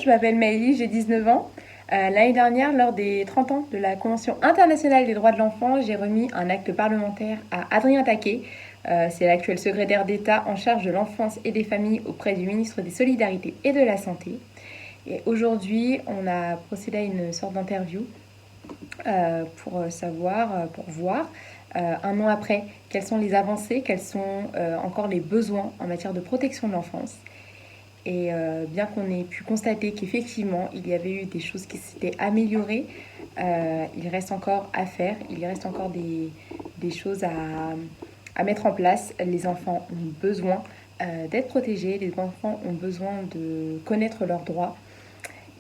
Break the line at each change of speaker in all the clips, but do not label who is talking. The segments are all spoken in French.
je m'appelle Maëlie, j'ai 19 ans. L'année dernière, lors des 30 ans de la Convention internationale des droits de l'enfant, j'ai remis un acte parlementaire à Adrien Taquet. C'est l'actuel secrétaire d'État en charge de l'enfance et des familles auprès du ministre des Solidarités et de la Santé. Et aujourd'hui, on a procédé à une sorte d'interview pour voir, un an après, quelles sont les avancées, quels sont encore les besoins en matière de protection de l'enfance. Et bien qu'on ait pu constater qu'effectivement, il y avait eu des choses qui s'étaient améliorées, il reste encore à faire, il reste encore des choses à mettre en place. Les enfants ont besoin d'être protégés, les enfants ont besoin de connaître leurs droits.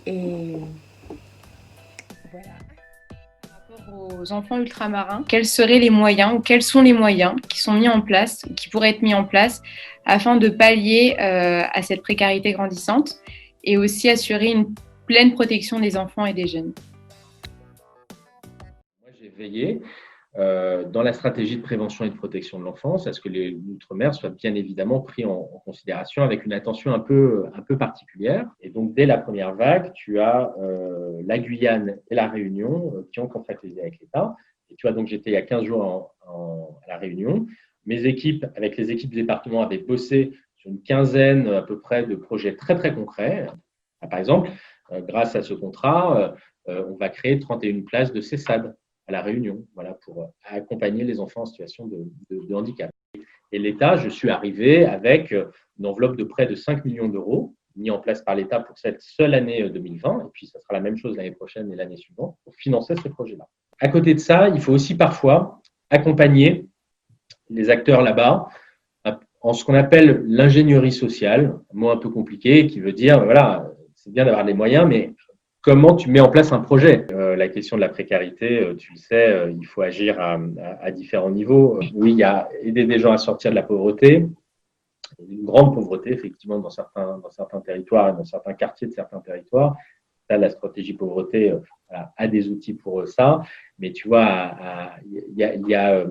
Et voilà. Par rapport aux enfants ultramarins, quels seraient les moyens ou quels sont les moyens qui sont mis en place ou qui pourraient être mis en place afin de pallier à cette précarité grandissante et aussi assurer une pleine protection des enfants et des jeunes?
Moi, j'ai veillé dans la stratégie de prévention et de protection de l'enfance à ce que les outre-mer soient bien évidemment pris en considération avec une attention un peu particulière. Et donc, dès la première vague, tu as la Guyane et la Réunion qui ont contractualisé avec l'État. Et tu vois, donc j'étais il y a 15 jours à la Réunion. Mes équipes, avec les équipes du département, avaient bossé sur une quinzaine à peu près de projets très, très concrets. Par exemple, grâce à ce contrat, on va créer 31 places de CESAD à La Réunion, voilà, pour accompagner les enfants en situation de handicap. Et l'État, je suis arrivé avec une enveloppe de près de 5 millions d'euros mis en place par l'État pour cette seule année 2020, et puis ça sera la même chose l'année prochaine et l'année suivante, pour financer ces projets-là. À côté de ça, il faut aussi parfois accompagner les acteurs là-bas en ce qu'on appelle l'ingénierie sociale, un mot un peu compliqué qui veut dire, voilà, c'est bien d'avoir les moyens, mais comment tu mets en place un projet. La question de la précarité, tu le sais, il faut agir à différents niveaux. Oui, il y a aider des gens à sortir de la pauvreté, une grande pauvreté, effectivement, dans certains territoires et dans certains quartiers de certains territoires. Là, la stratégie pauvreté voilà, a des outils pour ça. Mais tu vois, il y a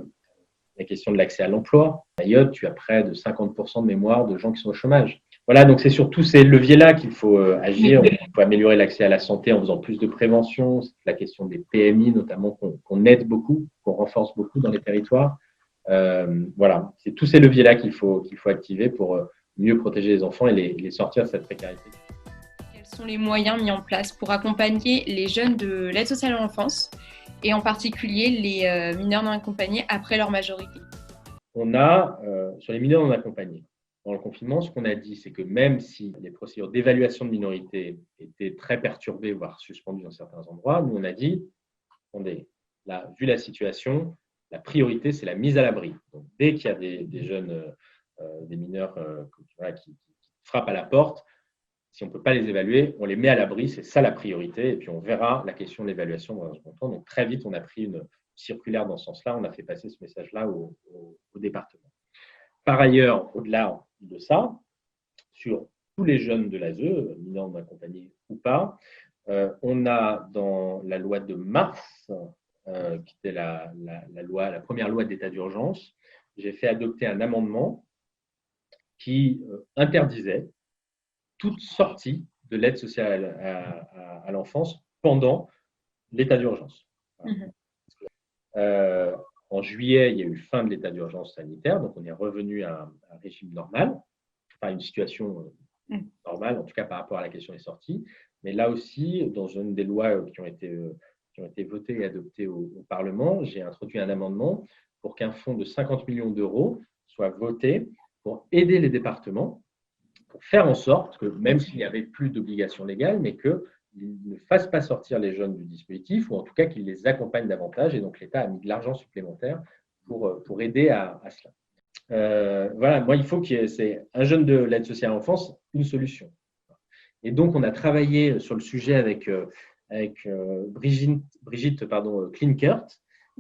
la question de l'accès à l'emploi. À Mayotte, tu as près de 50% de mémoire de gens qui sont au chômage. Voilà, donc c'est surtout ces leviers-là qu'il faut agir. Il faut améliorer l'accès à la santé en faisant plus de prévention. C'est la question des PMI, notamment, qu'on aide beaucoup, qu'on renforce beaucoup dans les territoires. Voilà, c'est tous ces leviers-là qu'il faut activer pour mieux protéger les enfants et les sortir de cette précarité.
Quels sont les moyens mis en place pour accompagner les jeunes de l'aide sociale à l'enfance et en particulier les mineurs non accompagnés après leur majorité?
On a, sur les mineurs non accompagnés, dans le confinement, ce qu'on a dit, c'est que même si les procédures d'évaluation de minorité étaient très perturbées, voire suspendues dans certains endroits, nous, on a dit, attendez, là, vu la situation, la priorité, c'est la mise à l'abri. Donc, dès qu'il y a des jeunes, des mineurs voilà, qui frappent à la porte, si on ne peut pas les évaluer, on les met à l'abri, c'est ça la priorité, et puis on verra la question de l'évaluation dans un second temps. Donc, très vite, on a pris une circulaire dans ce sens-là, on a fait passer ce message-là au département. Par ailleurs, au-delà de ça, sur tous les jeunes de l'ASE, mineurs non accompagnés ou pas, on a dans la loi de mars, qui était la première loi d'état d'urgence, j'ai fait adopter un amendement qui interdisait toute sortie de l'aide sociale à l'enfance pendant l'état d'urgence. Voilà. Euh, en juillet, il y a eu fin de l'état d'urgence sanitaire, donc on est revenu à un régime normal, enfin une situation normale, en tout cas par rapport à la question des sorties. Mais là aussi, dans une des lois qui ont été votées et adoptées au Parlement, j'ai introduit un amendement pour qu'un fonds de 50 millions d'euros soit voté pour aider les départements, pour faire en sorte que, même s'il n'y avait plus d'obligation légale, mais qu'ils ne fassent pas sortir les jeunes du dispositif, ou en tout cas qu'ils les accompagnent davantage. Et donc, l'État a mis de l'argent supplémentaire pour aider à cela. Voilà, moi, il faut qu'il y ait c'est un jeune de l'aide sociale à l'enfance, une solution. Et donc, on a travaillé sur le sujet avec Brigitte Klinkert,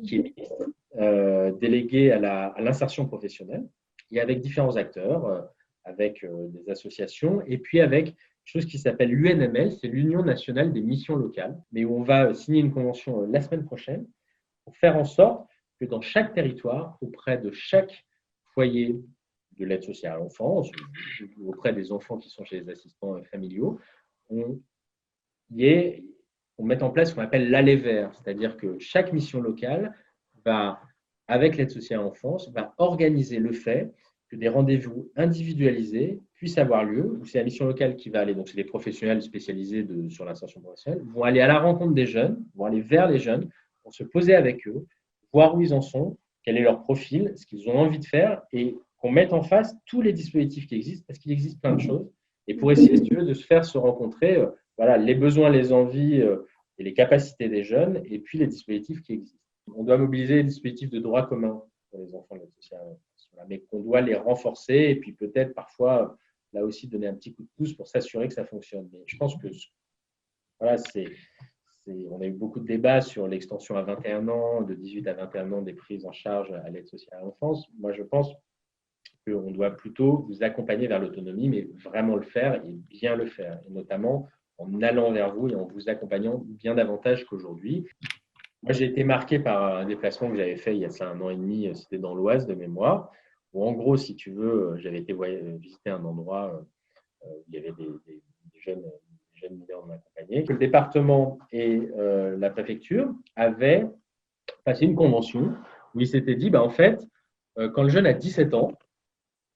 qui est ministre, déléguée à l'insertion professionnelle, et avec différents acteurs, avec des associations, et puis avec une chose qui s'appelle l'UNML, c'est l'Union nationale des missions locales, mais où on va signer une convention la semaine prochaine pour faire en sorte que dans chaque territoire, auprès de chaque foyer de l'aide sociale à l'enfance, auprès des enfants qui sont chez les assistants familiaux, on on mette en place ce qu'on appelle l'aller vers, c'est-à-dire que chaque mission locale va, avec l'aide sociale à l'enfance, va organiser le fait que des rendez-vous individualisés puissent avoir lieu, où c'est la mission locale qui va aller, donc c'est des professionnels spécialisés sur l'insertion professionnelle, vont aller à la rencontre des jeunes, vont aller vers les jeunes, vont se poser avec eux, voir où ils en sont, quel est leur profil, ce qu'ils ont envie de faire, et qu'on mette en face tous les dispositifs qui existent, parce qu'il existe plein de choses, et pour essayer, si tu veux, de se faire se rencontrer voilà, les besoins, les envies et les capacités des jeunes, et puis les dispositifs qui existent. On doit mobiliser les dispositifs de droit commun pour les enfants de l'aide sociale, mais qu'on doit les renforcer, et puis peut-être parfois, là aussi, donner un petit coup de pouce pour s'assurer que ça fonctionne. Mais je pense que voilà, on a eu beaucoup de débats sur l'extension à 21 ans, de 18 à 21 ans des prises en charge à l'aide sociale à l'enfance. Moi, je pense qu'on doit plutôt vous accompagner vers l'autonomie, mais vraiment le faire et bien le faire, et notamment en allant vers vous et en vous accompagnant bien davantage qu'aujourd'hui. Moi, j'ai été marqué par un déplacement que j'avais fait il y a ça 1 an et demi, c'était dans l'Oise de mémoire, où en gros, si tu veux, j'avais été visiter un endroit où il y avait des jeunes mineurs m'accompagnaient. Le département et la préfecture avaient passé une convention où ils s'étaient dit, en fait, quand le jeune a 17 ans,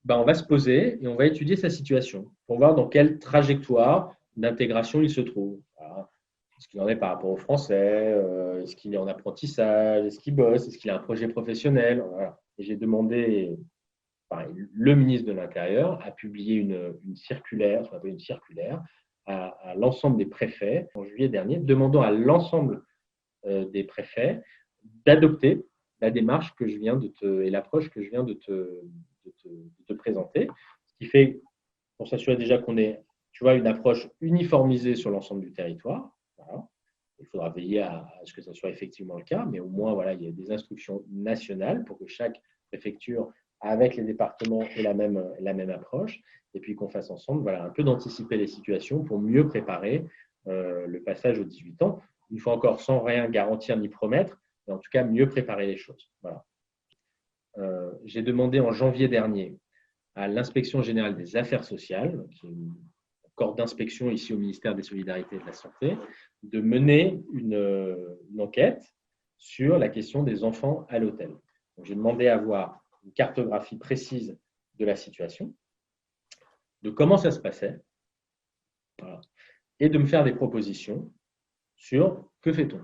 on va se poser et on va étudier sa situation pour voir dans quelle trajectoire d'intégration il se trouve. Voilà. Est-ce qu'il en est par rapport au français? Est-ce qu'il est en apprentissage? Est-ce qu'il bosse? Est-ce qu'il a un projet professionnel? Voilà. Et j'ai demandé, le ministre de l'Intérieur a publié une circulaire, ce qu'on appelle une circulaire, à l'ensemble des préfets en juillet dernier, demandant à l'ensemble des préfets d'adopter la démarche que je viens et l'approche que je viens de te présenter. Ce qui fait, pour s'assurer déjà qu'on ait, tu vois, une approche uniformisée sur l'ensemble du territoire. Voilà. Il faudra veiller à ce que ça soit effectivement le cas, mais au moins, voilà, il y a des instructions nationales pour que chaque préfecture, avec les départements, ait la même approche, et puis qu'on fasse ensemble, voilà, un peu d'anticiper les situations pour mieux préparer le passage aux 18 ans. Une fois encore, sans rien garantir ni promettre, mais en tout cas, mieux préparer les choses. Voilà. J'ai demandé en janvier dernier à l'Inspection générale des affaires sociales, qui est un corps d'inspection ici au ministère des Solidarités et de la Santé, de mener une enquête sur la question des enfants à l'hôtel. J'ai demandé à avoir une cartographie précise de la situation, de comment ça se passait, voilà, et de me faire des propositions sur que fait-on.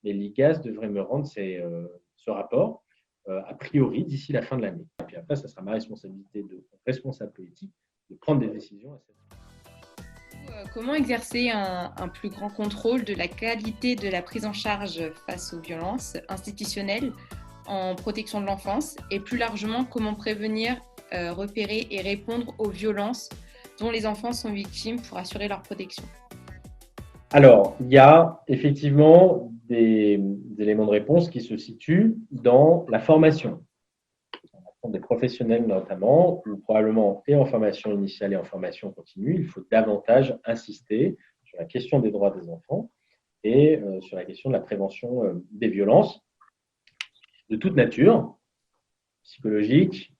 Et l'IGAS devrait me rendre ce rapport a priori d'ici la fin de l'année. Et puis après, ça sera ma responsabilité de responsable politique de prendre des décisions à cette fin.
Comment exercer un plus grand contrôle de la qualité de la prise en charge face aux violences institutionnelles en protection de l'enfance et plus largement comment prévenir, repérer et répondre aux violences dont les enfants sont victimes pour assurer leur protection?
Alors, il y a effectivement des éléments de réponse qui se situent dans la formation des professionnels notamment, ou probablement et en formation initiale et en formation continue. Il faut davantage insister sur la question des droits des enfants et sur la question de la prévention des violences de toute nature, psychologique,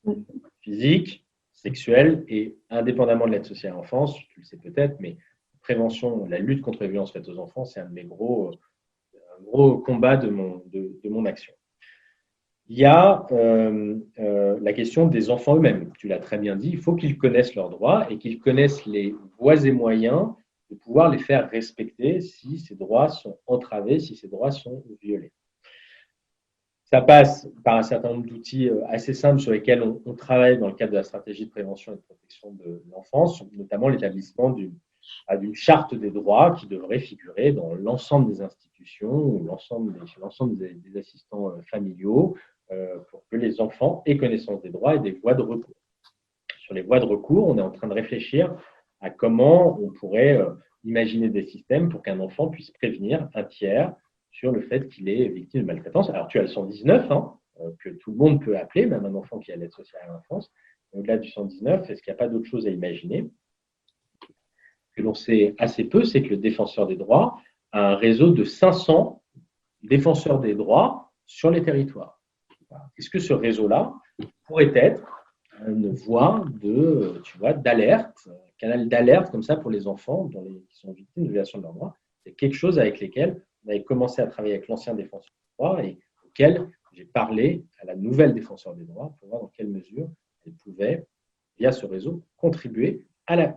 physique, sexuelle, et indépendamment de l'aide sociale à l'enfance, tu le sais peut-être, mais prévention, la lutte contre les violences faites aux enfants, c'est un de mes gros combats de mon action. Il y a la question des enfants eux-mêmes. Tu l'as très bien dit, il faut qu'ils connaissent leurs droits et qu'ils connaissent les voies et moyens de pouvoir les faire respecter si ces droits sont entravés, si ces droits sont violés. Ça passe par un certain nombre d'outils assez simples sur lesquels on travaille dans le cadre de la stratégie de prévention et de protection de l'enfance, notamment l'établissement d'une charte des droits qui devrait figurer dans l'ensemble des institutions ou l'ensemble des assistants familiaux pour que les enfants aient connaissance des droits et des voies de recours. Sur les voies de recours, on est en train de réfléchir à comment on pourrait imaginer des systèmes pour qu'un enfant puisse prévenir un tiers sur le fait qu'il est victime de maltraitance. Alors, tu as le 119, que tout le monde peut appeler, même un enfant qui a l'aide sociale à l'enfance. Au-delà du 119, est-ce qu'il n'y a pas d'autre chose à imaginer? Ce que l'on sait assez peu, c'est que le défenseur des droits a un réseau de 500 défenseurs des droits sur les territoires. Est-ce que ce réseau-là pourrait être une voie d'alerte, un canal d'alerte comme ça pour les enfants qui sont victimes de violation de leurs droits? C'est quelque chose avec lequel on avait commencé à travailler avec l'ancien défenseur des droits et auquel j'ai parlé à la nouvelle défenseur des droits pour voir dans quelle mesure elle pouvait, via ce réseau, contribuer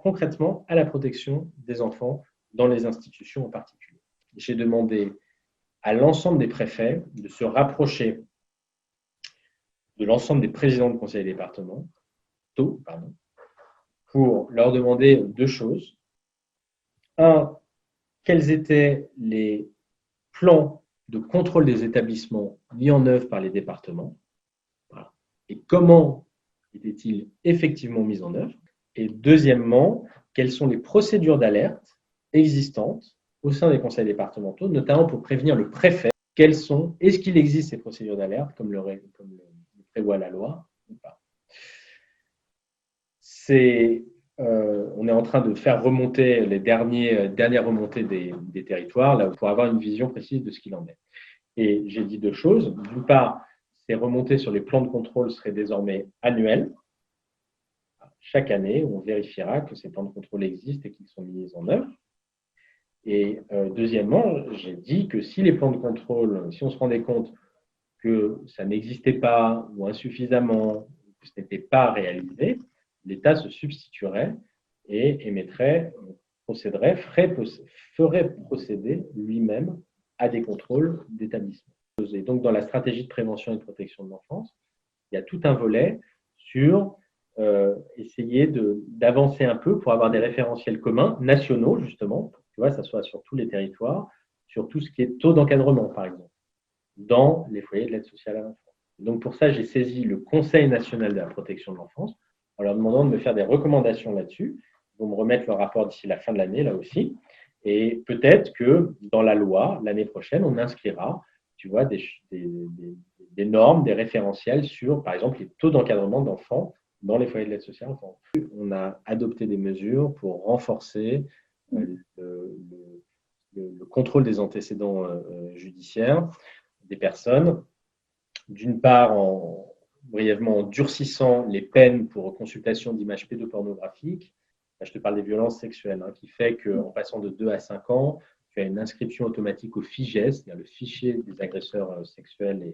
concrètement à la protection des enfants dans les institutions en particulier. J'ai demandé à l'ensemble des préfets de se rapprocher de l'ensemble des présidents de conseils départementaux, pour leur demander deux choses. Un, quels étaient les plans de contrôle des établissements mis en œuvre par les départements, voilà, et comment étaient-ils effectivement mis en œuvre. Et deuxièmement, quelles sont les procédures d'alerte existantes au sein des conseils départementaux, notamment pour prévenir le préfet. Est-ce qu'il existe ces procédures d'alerte comme le prévoit la loi ou pas. On est en train de faire remonter les dernières remontées des territoires là, pour avoir une vision précise de ce qu'il en est. Et j'ai dit deux choses. D'une part, ces remontées sur les plans de contrôle seraient désormais annuelles. Chaque année, on vérifiera que ces plans de contrôle existent et qu'ils sont mis en œuvre. Et deuxièmement, j'ai dit que si les plans de contrôle, si on se rendait compte que ça n'existait pas ou insuffisamment, que ce n'était pas réalisé, l'État se substituerait et ferait procéder lui-même à des contrôles d'établissement. Et donc, dans la stratégie de prévention et de protection de l'enfance, il y a tout un volet sur essayer d'avancer un peu pour avoir des référentiels communs, nationaux justement, pour que ça soit sur tous les territoires, sur tout ce qui est taux d'encadrement, par exemple, dans les foyers de l'aide sociale à l'enfance. Donc, pour ça, j'ai saisi le Conseil national de la protection de l'enfance en leur demandant de me faire des recommandations là-dessus. Ils vont me remettre le rapport d'ici la fin de l'année, là aussi. Et peut-être que dans la loi, l'année prochaine, on inscrira, des normes, des référentiels sur, par exemple, les taux d'encadrement d'enfants dans les foyers de l'aide sociale à l'enfance. On a adopté des mesures pour renforcer le contrôle des antécédents judiciaires des personnes, d'une part brièvement en durcissant les peines pour consultation d'images pédopornographiques. Là, je te parle des violences sexuelles, qui fait qu'en passant de 2 à 5 ans, tu as une inscription automatique au FIJES, c'est-à-dire le fichier des agresseurs sexuels,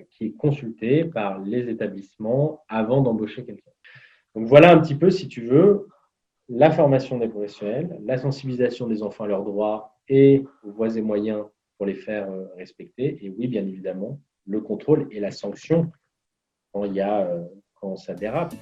qui est consulté par les établissements avant d'embaucher quelqu'un. Donc voilà un petit peu, si tu veux, la formation des professionnels, la sensibilisation des enfants à leurs droits et aux voies et moyens pour les faire respecter. Et oui, bien évidemment, le contrôle et la sanction quand ça dérape.